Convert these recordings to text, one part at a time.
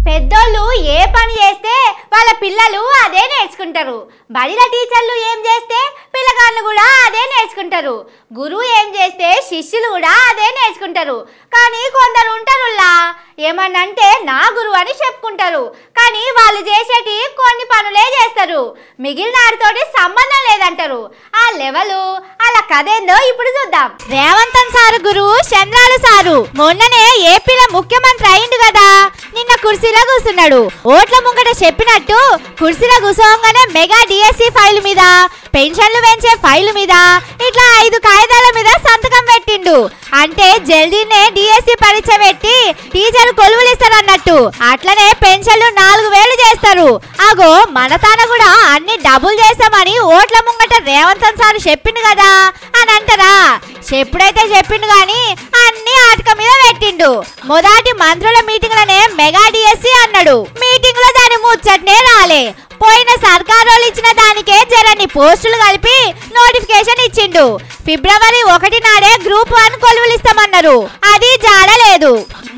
పెద్దోళ్ళు ఏ పని చేస్తే వాళ్ళ పిల్లలు అదే నేర్చుకుంటారు. బడిల టీచర్లు ఏం చేస్తే పిల్లగాళ్ళు కూడా అదే నేర్చుకుంటారు. గురువు ఏం చేస్తే శిష్యులు కూడా అదే నేర్చుకుంటారు. కానీ కొందరు ఉంటారులా ఏమన్నంటే నా గురువు అని చెప్పుకుంటారు. కానీ వాళ్ళు చేసేటి కొన్ని పనులే చేస్తారు, మిగిలిన వారితోటి సంబంధం లేదంటారు. ఆ లెవెల్ అలా కథేందో ఇప్పుడు చూద్దాం. రేవంతన్ సారు గురువు చంద్రాలు సారు మొన్ననే ఏపీలో ముఖ్యమంత్రి అయిండు కదా. నిన్న కుర్చీలో కూర్చున్నాడు. ఓట్ల ముంగట చెప్పినట్టు కుర్చీలో కూర్చోగానే మెగా డిఎస్సి ఫైల్ మీద, పెన్షన్లు పెంచే ఫైల్ మీద ఇట్లా 5 కాగితాల మీద సంతకం పెట్టిండు. అంటే జల్దీనే డిఎస్సి పరీక్ష పెట్టి టీచర్ కొలువులు ఇస్తారు అన్నట్టు. అట్లనే పెన్షన్లు 4000 చేస్తారు. అగో మన తాన కూడా అన్ని డబుల్ చేస్తామని ఓట్ల ముంగట రేవంతన్ సార్ చెప్పిండు కదా అని అంటారా? చెప్పుడైతే చెప్పిండు గాని అన్ని ఆటక మీద పెట్టిండు. మొదటి మంత్రుల మీటింగ్లనే మెగా డిఎస్సి అన్నాడు. మీటింగ్ లో దాని ముచ్చట్నే రాలే. పోయిన సర్కారోళ్ళు ఇచ్చిన దానికే జరన్ని పోస్టులు కలిపి నోటిఫికేషన్ ఇచ్చిండు. ఫిబ్రవరి 1 నాడే గ్రూప్ 1 కొలువులు ఇస్తామన్నారు. అది జాడలేదు.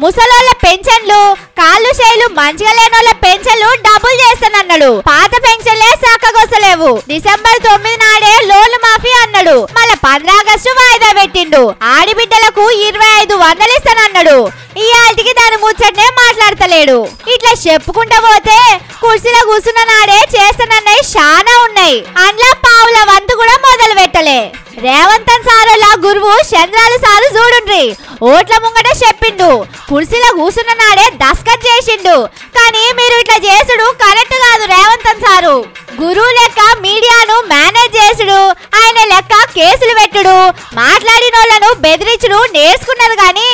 ముసలోళ్ళ పెన్షన్లు, కాళ్ళు చేయిలు మంచిగా లేనోళ్ళ పెన్షన్లు డబుల్ చేస్తానన్నాడు. పాత పెన్షన్లే సక్కగొస్తలేవు. డిసెంబర్ 9 నాడే లోన్లు మాఫీ అన్నాడు. మళ్ళీ 15 ఆగస్టు వాయిదా పెట్టిండు. ఆడిబిడ్డలకు 2500 ఇస్తానన్నాడు. ఈ ఆటికి దాని ముచ్చటనే మాట్లాడతలేడు. ఇట్లా చెప్పుకుంటా పోతే కుర్చీలో కూర్చున్న నాడే చేస్తానన్నాయి చాలా ఉన్నాయి. అందులో పావుల వంతు కూడా మొదలు పెట్టలే. రేవంతన్ సారుల గురువు చంద్రాలు సారు చూడుండ్రి ఓట్ల ముంగట చెప్పిండు. కుర్చీలో కూర్చున్న నాడే దస్కత్ చేసిండు. కానీ మీరు ఇట్లా చేసుడు కరెక్ట్ కాదు. రేవంతన్ సారు గురువు లెక్క మీడియాను మేనేజ్ చేసుడు, ఆయన లెక్క కేసులు పెట్టుడు, మాట్లాడినోళ్లను బెదిరించుడు నేర్చుకున్నారు. కానీ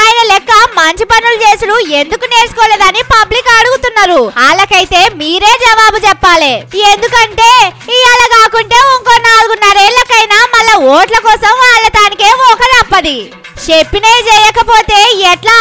ఆయన లెక్క మంచి పనులు చేసుడు ఎందుకు నేర్చుకోలేదని పబ్లిక్ అడుగుతున్నారు. వాళ్ళకైతే మీరే జవాబు చెప్పాలి. ఎందుకంటే ఇవాళ కాకుంటే ఇంకో 4.5 ఏళ్లకైనా మళ్ళా ఓట్ల కోసం వాళ్ళ తానికే ఒక రప్పది. చెప్పినే చేయకపోతే ఎట్లా